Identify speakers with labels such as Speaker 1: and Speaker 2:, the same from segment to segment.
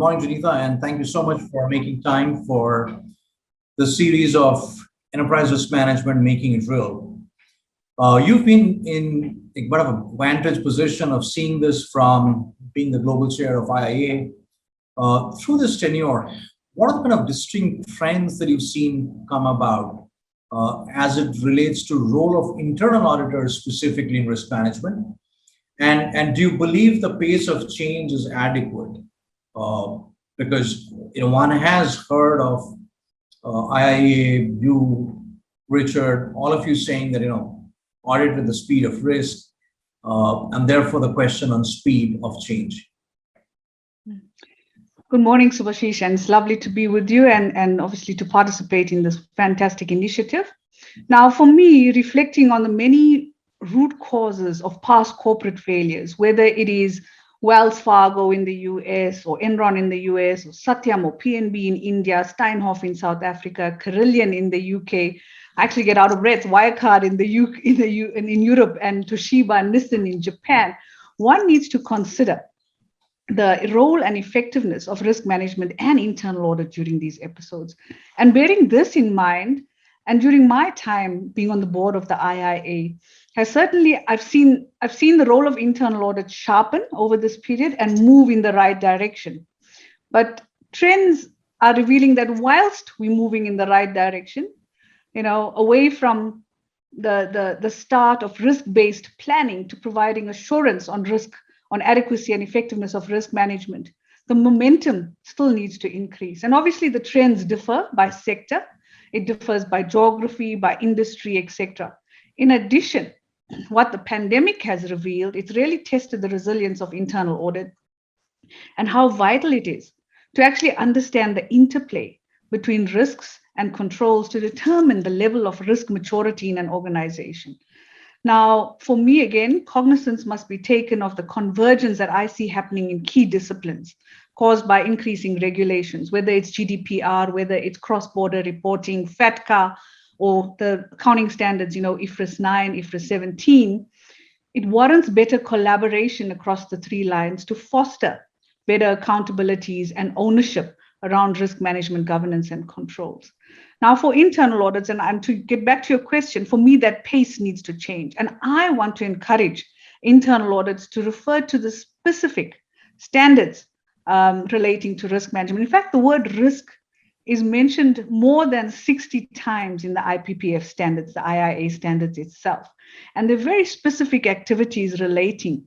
Speaker 1: morning, Jenitha, and thank you so much for making time for the series of enterprise risk management, making it real. You've been in a bit of a vantage position of seeing this from being the global chair of IIA. Through this tenure, what are the kind of distinct trends that you've seen come about as it relates to role of internal auditors specifically in risk management? And do you believe the pace of change is adequate? Because one has heard of IIA, you, Richard, all of you saying that audit with the speed of risk, and therefore the question on speed of change.
Speaker 2: Good morning, Subhashis, and it's lovely to be with you and obviously to participate in this fantastic initiative. Now, for me, reflecting on the many root causes of past corporate failures, whether it is Wells Fargo in the US or Enron in the US, or Satyam or PNB in India, Steinhoff in South Africa, Carillion in the UK, I actually get out of breath, Wirecard in Europe, and Toshiba and Nissan in Japan, one needs to consider the role and effectiveness of risk management and internal audit during these episodes. And bearing this in mind, and during my time being on the board of the IIA, I've seen the role of internal audit sharpen over this period and move in the right direction. But trends are revealing that whilst we're moving in the right direction, away from the start of risk-based planning to providing assurance on risk, on adequacy and effectiveness of risk management, the momentum still needs to increase. And obviously the trends differ by sector, it differs by geography, by industry, etc. In addition, what the pandemic has revealed, it's really tested the resilience of internal audit and how vital it is to actually understand the interplay between risks and controls to determine the level of risk maturity in an organization. Now, for me, again, cognizance must be taken of the convergence that I see happening in key disciplines caused by increasing regulations, whether it's GDPR, whether it's cross-border reporting, FATCA, or the accounting standards, IFRS 9, IFRS 17. It warrants better collaboration across the three lines to foster better accountabilities and ownership around risk management, governance, and controls. Now, for internal audits, and to get back to your question, for me, that pace needs to change. And I want to encourage internal audits to refer to the specific standards relating to risk management. In fact, the word risk is mentioned more than 60 times in the IPPF standards, the IIA standards itself. And they're very specific activities relating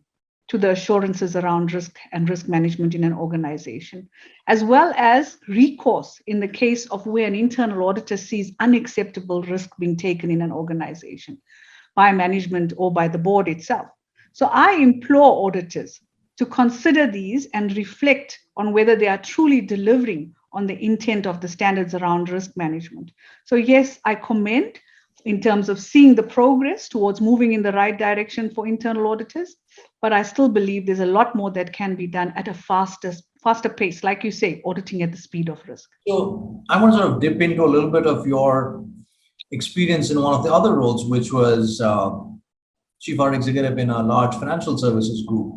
Speaker 2: to the assurances around risk and risk management in an organization, as well as recourse in the case of where an internal auditor sees unacceptable risk being taken in an organization by management or by the board itself. So I implore auditors to consider these and reflect on whether they are truly delivering on the intent of the standards around risk management. So yes, I commend in terms of seeing the progress towards moving in the right direction for internal auditors, but I still believe there's a lot more that can be done at a faster pace, like you say, auditing at the speed of risk.
Speaker 1: So I want to sort of dip into a little bit of your experience in one of the other roles, which was Chief Audit Executive in a large financial services group.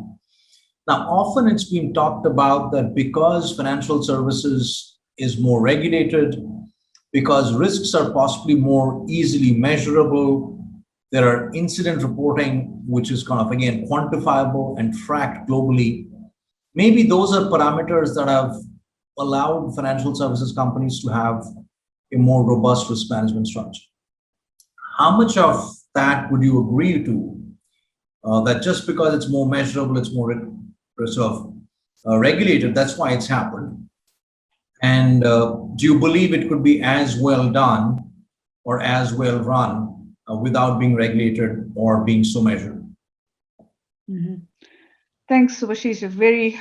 Speaker 1: Now, often it's been talked about that because financial services is more regulated, because risks are possibly more easily measurable, there are incident reporting, which is kind of, again, quantifiable and tracked globally. Maybe those are parameters that have allowed financial services companies to have a more robust risk management structure. How much of that would you agree to? That just because it's more measurable, it's more regulated, that's why it's happened. And do you believe it could be as well done or as well run without being regulated or being so measured?
Speaker 2: Mm-hmm. Thanks, Subhashis. A very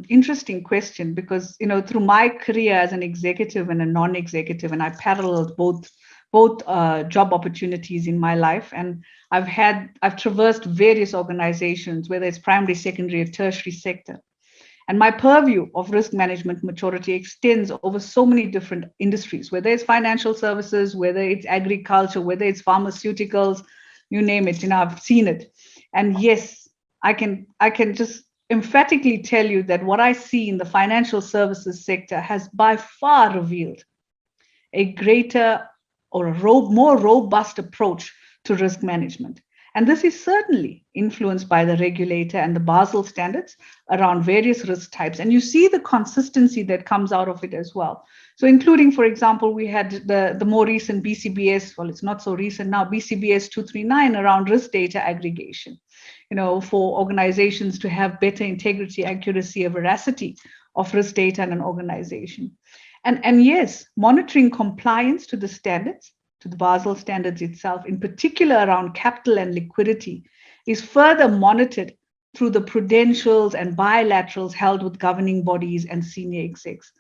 Speaker 2: interesting question because, through my career as an executive and a non-executive, and I paralleled both job opportunities in my life, and I've traversed various organizations, whether it's primary, secondary, or tertiary sector. And my purview of risk management maturity extends over so many different industries, whether it's financial services, whether it's agriculture, whether it's pharmaceuticals, you name it, I've seen it. And yes, I can just emphatically tell you that what I see in the financial services sector has by far revealed a greater or more robust approach to risk management. And this is certainly influenced by the regulator and the Basel standards around various risk types. And you see the consistency that comes out of it as well. So including, for example, we had the more recent BCBS, well, it's not so recent now, BCBS 239 around risk data aggregation, for organizations to have better integrity, accuracy, and veracity of risk data in an organization. And yes, monitoring compliance to the standards, to the Basel standards itself, in particular around capital and liquidity, is further monitored through the prudentials and bilaterals held with governing bodies and senior execs.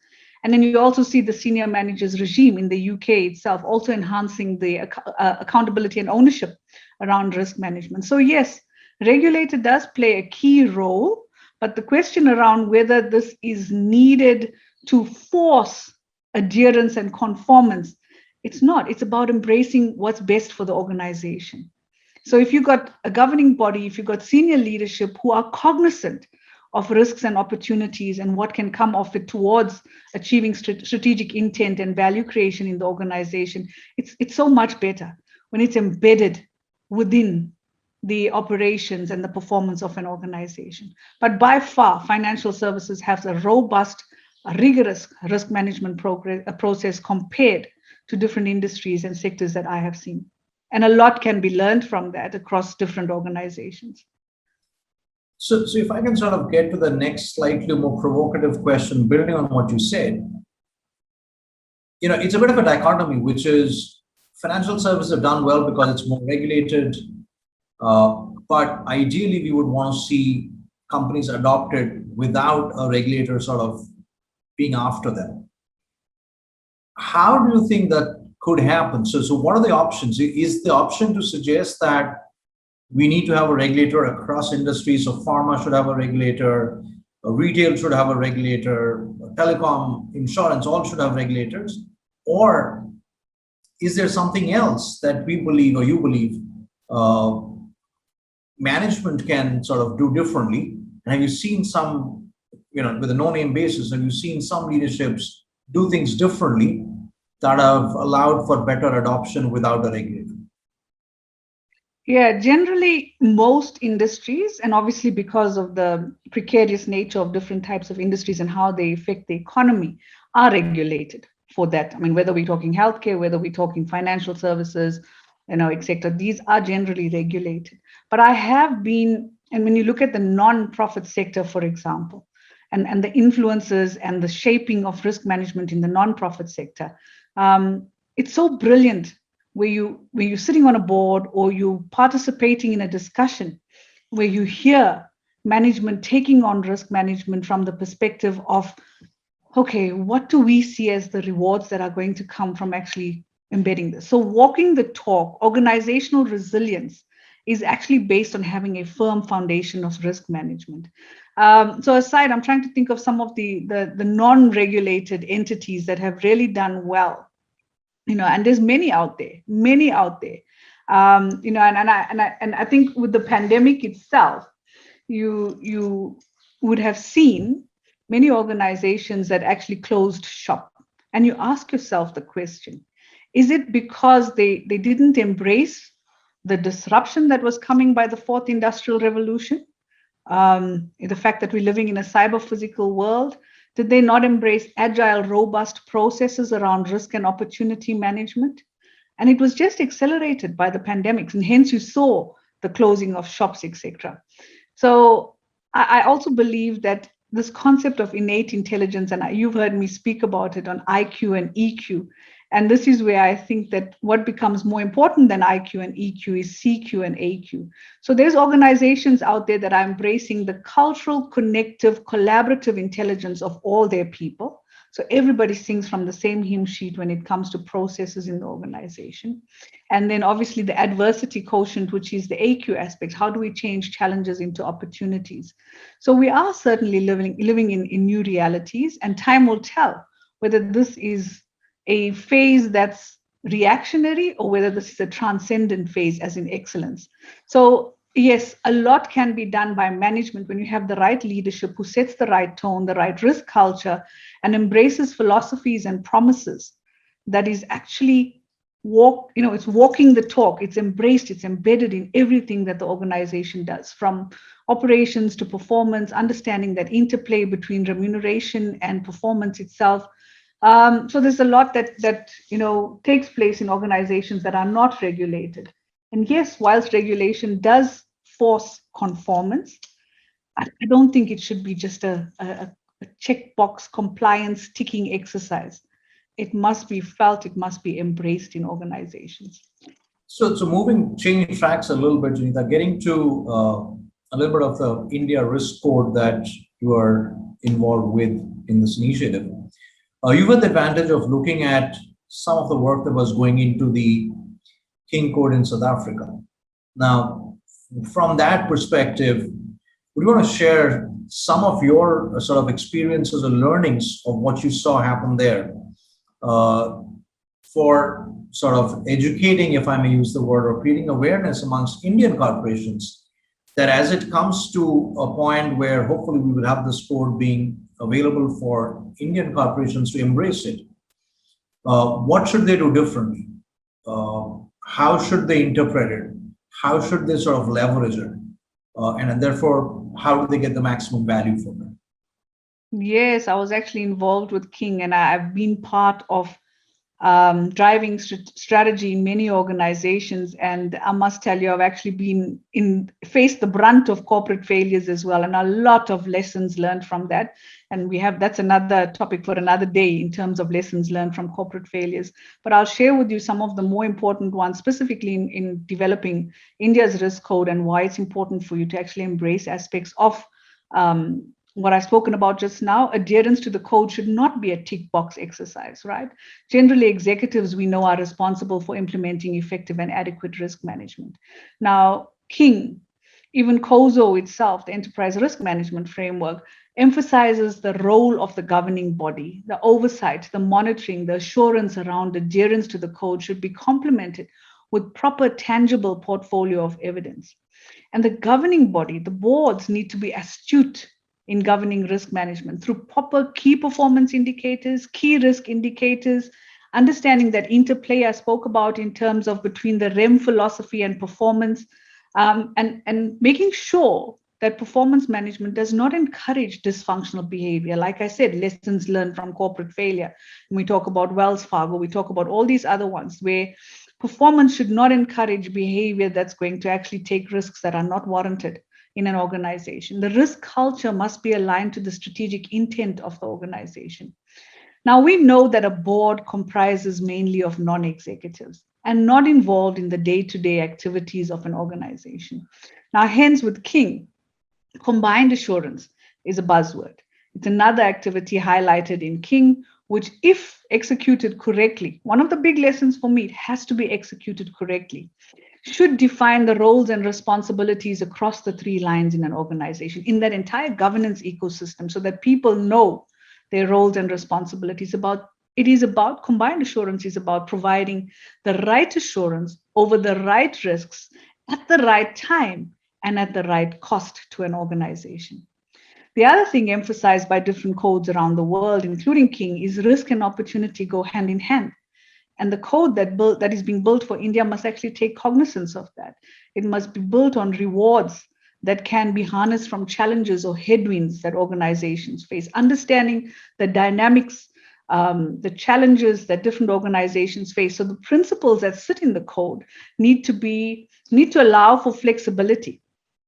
Speaker 2: And then you also see the senior managers regime in the UK itself also enhancing the accountability and ownership around risk management. So yes, regulator does play a key role, but the question around whether this is needed to force adherence and conformance, it's not. It's about embracing what's best for the organization. So if you've got a governing body, if you've got senior leadership who are cognizant of risks and opportunities and what can come of it towards achieving strategic intent and value creation in the organization, it's so much better when it's embedded within the operations and the performance of an organization. But by far, financial services has a robust, rigorous risk management process compared to different industries and sectors that I have seen. And a lot can be learned from that across different organizations.
Speaker 1: So if I can sort of get to the next slightly more provocative question, building on what you said, it's a bit of a dichotomy, which is financial services have done well because it's more regulated, but ideally we would want to see companies adopted without a regulator sort of being after them. How do you think that could happen? So what are the options? Is the option to suggest that we need to have a regulator across industries? So pharma should have a regulator, retail should have a regulator, telecom, insurance, all should have regulators? Or is there something else that we believe or you believe management can sort of do differently? And have you seen some, with a no-name basis, have you seen some leaderships do things differently that have allowed for better adoption without a regulator?
Speaker 2: Yeah, generally most industries, and obviously because of the precarious nature of different types of industries and how they affect the economy, are regulated for that. I mean, whether we're talking healthcare, whether we're talking financial services, etc., these are generally regulated. But I have been, and when you look at the non-profit sector, for example, and the influences and the shaping of risk management in the non-profit sector, it's so brilliant where you're sitting on a board or you're participating in a discussion where you hear management taking on risk management from the perspective of, okay, what do we see as the rewards that are going to come from actually embedding this? So walking the talk, organizational resilience is actually based on having a firm foundation of risk management. So aside, I'm trying to think of some of the non-regulated entities that have really done well. And there's many out there. And I think with the pandemic itself, you would have seen many organizations that actually closed shop. And you ask yourself the question, is it because they didn't embrace the disruption that was coming by the fourth industrial revolution? The fact that we're living in a cyber-physical world? Did they not embrace agile, robust processes around risk and opportunity management? And it was just accelerated by the pandemics, and hence you saw the closing of shops, etc. So I also believe that this concept of innate intelligence, and you've heard me speak about it on IQ and EQ, and this is where I think that what becomes more important than IQ and EQ is CQ and AQ. So there's organizations out there that are embracing the cultural, connective, collaborative intelligence of all their people. So everybody sings from the same hymn sheet when it comes to processes in the organization. And then obviously the adversity quotient, which is the AQ aspect. How do we change challenges into opportunities? So we are certainly living in new realities, and time will tell whether this is a phase that's reactionary or whether this is a transcendent phase, as in excellence. So yes, a lot can be done by management when you have the right leadership who sets the right tone, the right risk culture, and embraces philosophies and promises that is actually it's walking the talk. It's embraced, it's embedded in everything that the organization does, from operations to performance, understanding that interplay between remuneration and performance itself. So there's a lot that takes place in organizations that are not regulated. And yes, whilst regulation does force conformance, I don't think it should be just a checkbox compliance ticking exercise. It must be felt, it must be embraced in organizations.
Speaker 1: So changing tracks a little bit, Jenitha, getting to a little bit of the India risk code that you are involved with in this initiative. You've had the advantage of looking at some of the work that was going into the King Code in South Africa. Now, from that perspective, would you want to share some of your sort of experiences or learnings of what you saw happen there for sort of educating, if I may use the word, or creating awareness amongst Indian corporations that as it comes to a point where hopefully we will have this code being available for Indian corporations to embrace it, what should they do differently? How should they interpret it? How should they sort of leverage it? And therefore, how do they get the maximum value from it?
Speaker 2: Yes, I was actually involved with King, and I've been part of driving strategy in many organizations. And I must tell you, I've actually faced the brunt of corporate failures as well, and a lot of lessons learned from that. And that's another topic for another day in terms of lessons learned from corporate failures. But I'll share with you some of the more important ones, specifically in developing India's risk code and why it's important for you to actually embrace aspects of what I've spoken about just now. Adherence to the code should not be a tick box exercise, right? Generally, executives we know are responsible for implementing effective and adequate risk management. Now, King, even COSO itself, the Enterprise Risk Management Framework, emphasizes the role of the governing body. The oversight, the monitoring, the assurance around adherence to the code should be complemented with proper, tangible portfolio of evidence. And the governing body, the boards, need to be astute in governing risk management through proper key performance indicators, key risk indicators, understanding that interplay I spoke about in terms of between the REM philosophy and performance, and making sure that performance management does not encourage dysfunctional behavior. Like I said, lessons learned from corporate failure. When we talk about Wells Fargo, we talk about all these other ones where performance should not encourage behavior that's going to actually take risks that are not warranted in an organization. The risk culture must be aligned to the strategic intent of the organization. Now, we know that a board comprises mainly of non-executives and not involved in the day-to-day activities of an organization. Now, hence with King, combined assurance is a buzzword. It's another activity highlighted in King, which, if executed correctly, one of the big lessons for me, it has to be executed correctly, should define the roles and responsibilities across the three lines in an organization, in that entire governance ecosystem, so that people know their roles and responsibilities. Combined assurance is about providing the right assurance over the right risks at the right time and at the right cost to an organization. The other thing emphasized by different codes around the world, including King, is risk and opportunity go hand in hand. And the code that is being built for India must actually take cognizance of that. It must be built on rewards that can be harnessed from challenges or headwinds that organizations face, understanding the dynamics, the challenges that different organizations face. So the principles that sit in the code need to allow for flexibility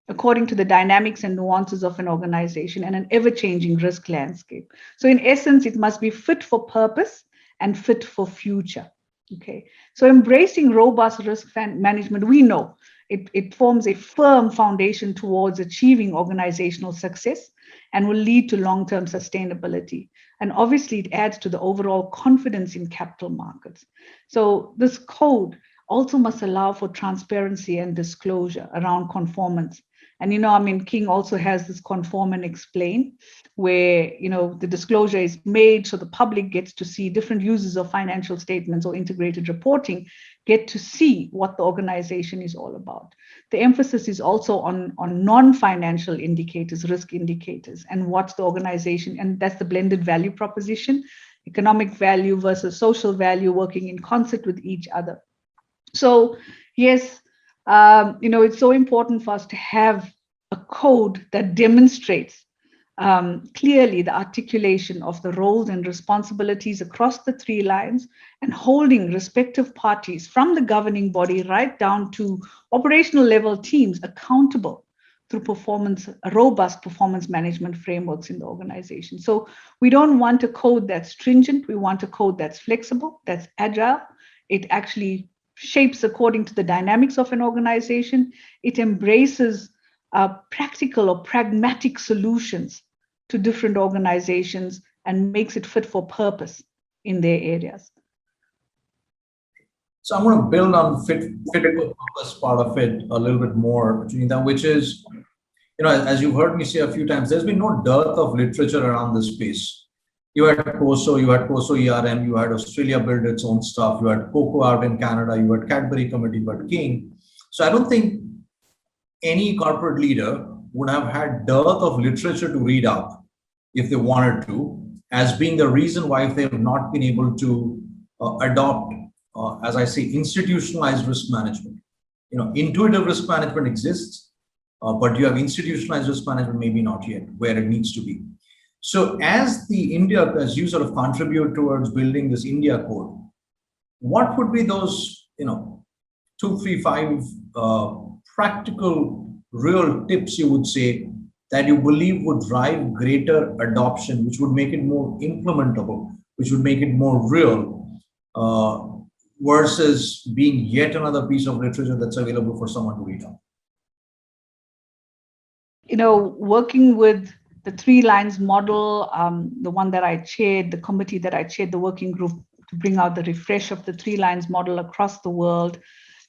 Speaker 2: according to the dynamics and nuances of an organization and an ever-changing risk landscape. So in essence, it must be fit for purpose and fit for future. Okay, so embracing robust risk management, we know it forms a firm foundation towards achieving organizational success and will lead to long-term sustainability. And obviously, it adds to the overall confidence in capital markets. So this code also must allow for transparency and disclosure around conformance And, I mean, King also has this conform and explain, where, the disclosure is made so the public gets to see different uses of financial statements or integrated reporting, get to see what the organization is all about. The emphasis is also on non-financial indicators, risk indicators, and what's the organization, and that's the blended value proposition, economic value versus social value, working in concert with each other. So yes, it's so important for us to have a code that demonstrates clearly the articulation of the roles and responsibilities across the three lines, and holding respective parties from the governing body right down to operational level teams accountable through robust performance management frameworks in the organization. So we don't want a code that's stringent. We want a code that's flexible, that's agile. It actually shapes according to the dynamics of an organization. It embraces practical or pragmatic solutions to different organizations and makes it fit for purpose in their areas.
Speaker 1: So I'm going to build on fit for purpose part of it a little bit more, Jenitha, which is, as you've heard me say a few times, there's been no dearth of literature around this space. You had COSO, you had COSO ERM, you had Australia build its own stuff, you had COCO out in Canada, you had Cadbury Committee, but King. So I don't think any corporate leader would have had dearth of literature to read out if they wanted to, as being the reason why if they have not been able to adopt, as I say, institutionalized risk management. Intuitive risk management exists, but you have institutionalized risk management, maybe not yet where it needs to be. So as you sort of contribute towards building this India code, what would be those, 2, 3, 5 practical, real tips you would say that you believe would drive greater adoption, which would make it more implementable, which would make it more real, versus being yet another piece of literature that's available for someone to read out?
Speaker 2: Working with the three lines model, the one that I chaired, the committee that I chaired, the working group to bring out the refresh of the three lines model across the world,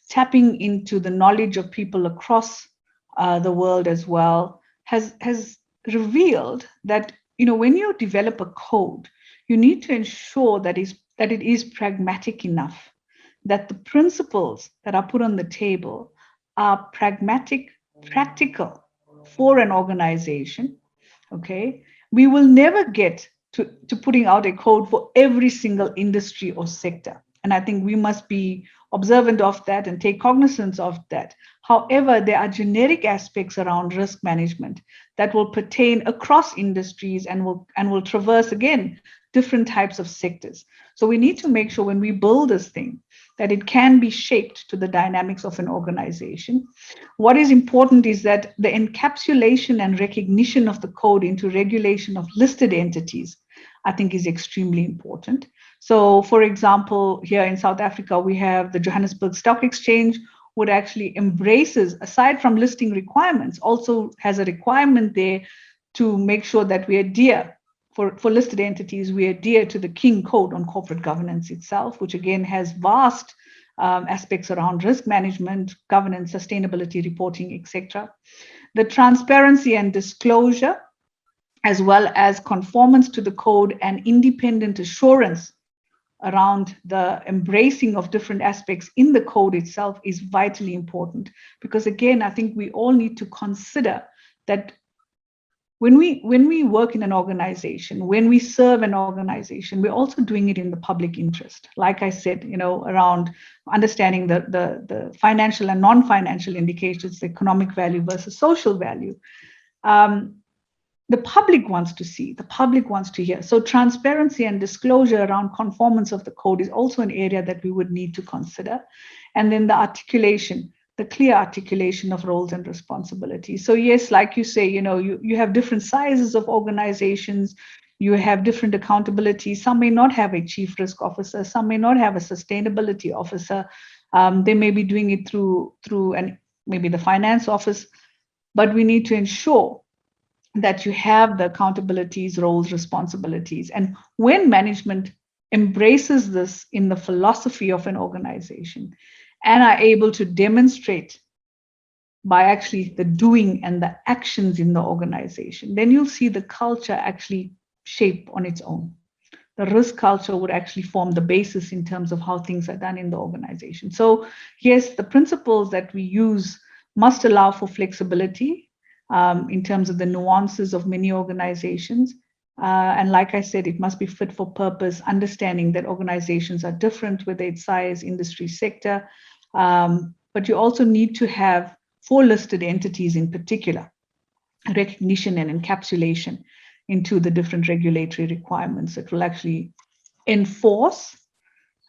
Speaker 2: tapping into the knowledge of people across the world as well, has revealed that, when you develop a code, you need to ensure that it is pragmatic enough, that the principles that are put on the table are pragmatic, practical for an organization. Okay, we will never get to putting out a code for every single industry or sector. And I think we must be observant of that and take cognizance of that. However, there are generic aspects around risk management that will pertain across industries and will traverse, again, different types of sectors. So we need to make sure when we build this thing that it can be shaped to the dynamics of an organization. What is important is that the encapsulation and recognition of the code into regulation of listed entities, I think, is extremely important. So, for example, here in South Africa, we have the Johannesburg Stock Exchange, which actually embraces, aside from listing requirements, also has a requirement there to make sure that we adhere, for listed entities, we adhere to the King Code on Corporate Governance itself, which again has vast aspects around risk management, governance, sustainability reporting, etc. The transparency and disclosure, as well as conformance to the code and independent assurance around the embracing of different aspects in the code itself, is vitally important. Because again, I think we all need to consider that when we work in an organization, when we serve an organization, we're also doing it in the public interest. Like I said, around understanding the financial and non-financial indicators, the economic value versus social value. The public wants to see, the public wants to hear. So transparency and disclosure around conformance of the code is also an area that we would need to consider. And then the articulation, the clear articulation of roles and responsibilities. So yes, like you say, you have different sizes of organizations, you have different accountabilities. Some may not have a chief risk officer, some may not have a sustainability officer. They may be doing it through maybe the finance office, but we need to ensure that you have the accountabilities, roles, responsibilities. And when management embraces this in the philosophy of an organization and are able to demonstrate by actually the doing and the actions in the organization, then you'll see the culture actually shape on its own. The risk culture would actually form the basis in terms of how things are done in the organization. So yes, the principles that we use must allow for flexibility in terms of the nuances of many organizations. And like I said, it must be fit for purpose, understanding that organizations are different with its size, industry, sector. But you also need to have, for listed entities in particular, recognition and encapsulation into the different regulatory requirements that will actually enforce.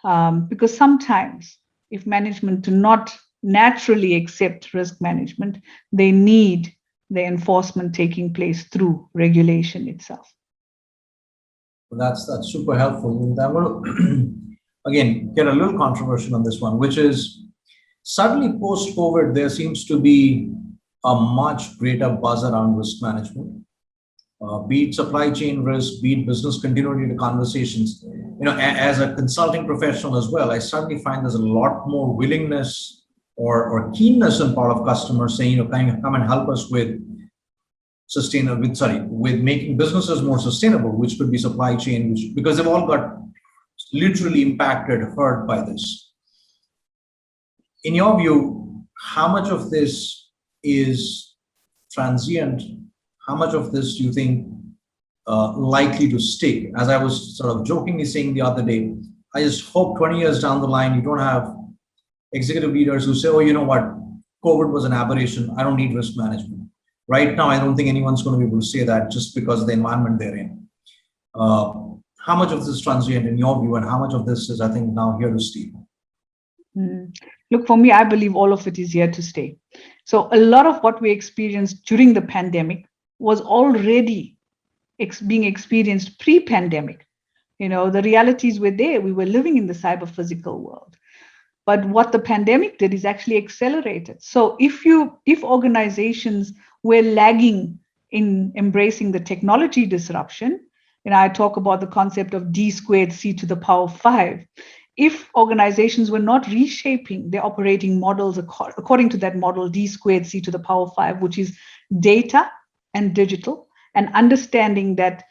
Speaker 2: Because sometimes if management do not naturally accept risk management, they need the enforcement taking place through regulation itself.
Speaker 1: That's super helpful. I want to again get a little controversial on this one, which is suddenly post-COVID, there seems to be a much greater buzz around risk management, be it supply chain risk, be it business continuity conversations. As a consulting professional as well, I suddenly find there's a lot more willingness or keenness on part of customers saying, come and help us with with making businesses more sustainable, which could be supply chain, because they've all got literally impacted, hurt by this. In your view, how much of this is transient? How much of this do you think likely to stick? As I was sort of jokingly saying the other day, I just hope 20 years down the line, you don't have executive leaders who say, oh, you know what, COVID was an aberration, I don't need risk management. Right now, I don't think anyone's going to be able to say that just because of the environment they're in. How much of this is transient in your view, and how much of this is, I think, now here to stay?
Speaker 2: Look, for me, I believe all of it is here to stay. So a lot of what we experienced during the pandemic was already being experienced pre-pandemic. The realities were there. We were living in the cyber physical world. But what the pandemic did is actually accelerate it. So if organizations were lagging in embracing the technology disruption, I talk about the concept of D squared C to the power 5. If organizations were not reshaping their operating models according to that model, D squared C to the power 5, which is data and digital, and understanding that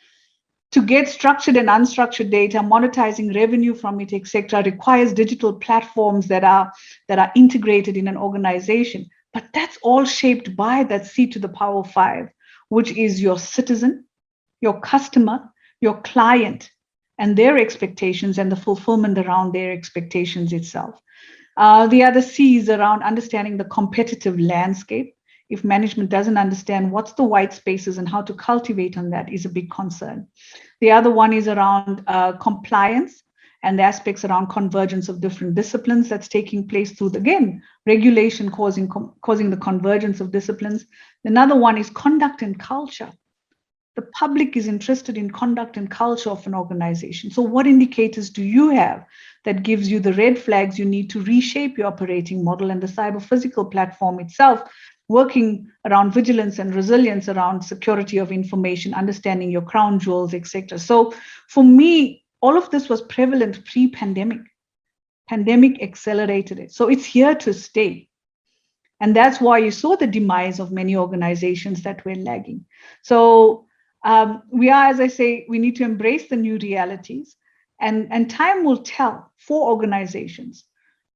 Speaker 2: to get structured and unstructured data, monetizing revenue from it, etc., requires digital platforms that are integrated in an organization. But that's all shaped by that C to the power 5, which is your citizen, your customer, your client, and their expectations and the fulfillment around their expectations itself. The other C is around understanding the competitive landscape. If management doesn't understand what's the white spaces and how to cultivate on that is a big concern. The other one is around compliance and the aspects around convergence of different disciplines that's taking place through, again, regulation causing the convergence of disciplines. Another one is conduct and culture. The public is interested in conduct and culture of an organization. So what indicators do you have that gives you the red flags you need to reshape your operating model and the cyber physical platform itself, working around vigilance and resilience around security of information, understanding your crown jewels, etc. So for me, all of this was prevalent pre-pandemic. Pandemic accelerated it. So it's here to stay. And that's why you saw the demise of many organizations that were lagging. So we are, as I say, we need to embrace the new realities, and time will tell for organizations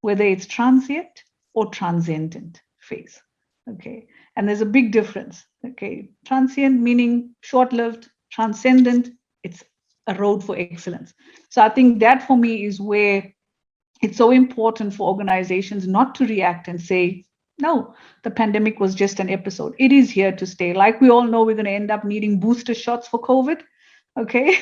Speaker 2: whether it's transient or transcendent phase. Okay, and there's a big difference. Okay, transient meaning short-lived, transcendent, it's a road for excellence. So I think that for me is where it's so important for organizations not to react and say, no, the pandemic was just an episode. It is here to stay. Like we all know, we're going to end up needing booster shots for COVID. Okay,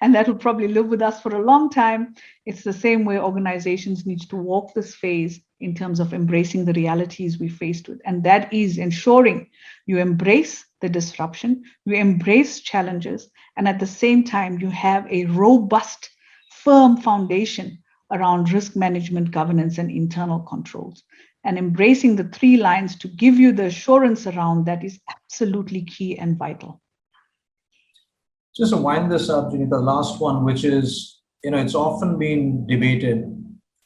Speaker 2: and that will probably live with us for a long time. It's the same way organizations need to walk this phase in terms of embracing the realities we faced with. And that is ensuring you embrace the disruption, you embrace challenges, and at the same time, you have a robust, firm foundation around risk management, governance, and internal controls. And embracing the 3 lines to give you the assurance around that is absolutely key and vital.
Speaker 1: Just to wind this up, Jenitha, the last one, which is, it's often been debated,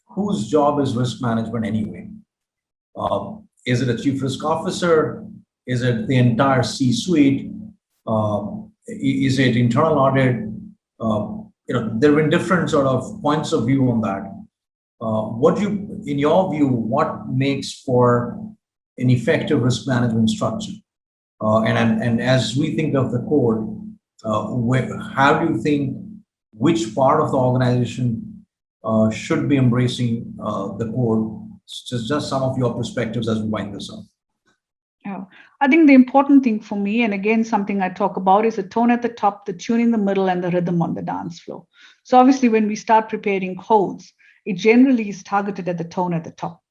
Speaker 1: whose job is risk management anyway? Is it a chief risk officer? Is it the entire C-suite? Is it internal audit? There have been different sort of points of view on that. In your view, what makes for an effective risk management structure? And as we think of the code, how do you think which part of the organization should be embracing the code? Just some of your perspectives as we wind this up.
Speaker 2: Yeah. I think the important thing for me, and again, something I talk about, is the tone at the top, the tune in the middle, and the rhythm on the dance floor. So obviously, when we start preparing codes, it generally is targeted at the tone at the top.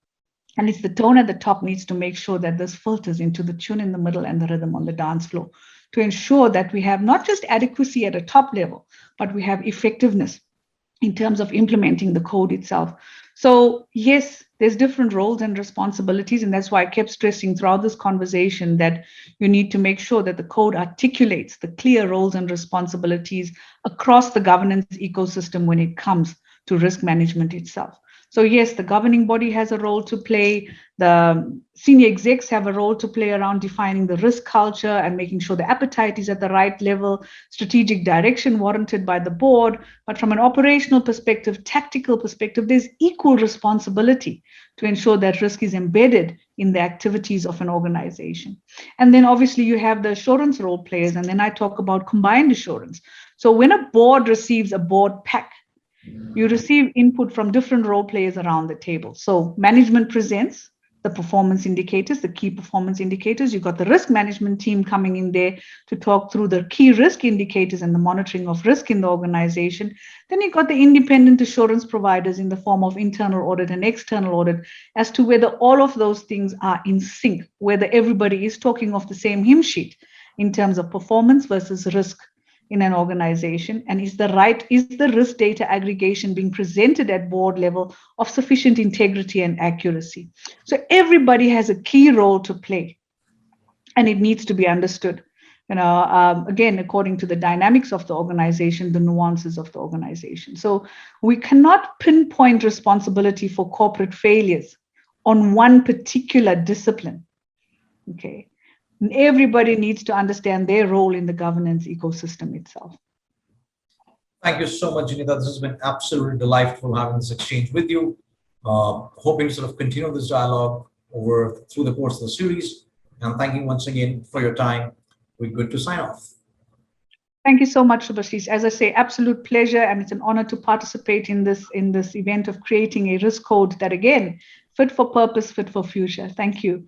Speaker 2: And it's the tone at the top needs to make sure that this filters into the tune in the middle and the rhythm on the dance floor to ensure that we have not just adequacy at a top level, but we have effectiveness in terms of implementing the code itself. So yes, there's different roles and responsibilities, and that's why I kept stressing throughout this conversation that you need to make sure that the code articulates the clear roles and responsibilities across the governance ecosystem when it comes to risk management itself. So yes, the governing body has a role to play. The senior execs have a role to play around defining the risk culture and making sure the appetite is at the right level, strategic direction warranted by the board. But from an operational perspective, tactical perspective, there's equal responsibility to ensure that risk is embedded in the activities of an organization. And then obviously you have the assurance role players, and then I talk about combined assurance. So when a board receives a board pack, you receive input from different role players around the table. So management presents the performance indicators, the key performance indicators. You've got the risk management team coming in there to talk through the key risk indicators and the monitoring of risk in the organization. Then you've got the independent assurance providers in the form of internal audit and external audit as to whether all of those things are in sync, whether everybody is talking off the same hymn sheet in terms of performance versus risk in an organization, and is the risk data aggregation being presented at board level of sufficient integrity and accuracy. So everybody has a key role to play, and it needs to be understood, again, according to the dynamics of the organization, the nuances of the organization. So we cannot pinpoint responsibility for corporate failures on one particular discipline. Okay. And everybody needs to understand their role in the governance ecosystem itself.
Speaker 1: Thank you so much, Jenitha. This has been absolutely delightful having this exchange with you. Hoping to sort of continue this dialogue through the course of the series. And thank you once again for your time. We're good to sign off.
Speaker 2: Thank you so much, Subhashis. As I say, absolute pleasure, and it's an honor to participate in this event of creating a risk code that, again, fit for purpose, fit for future. Thank you.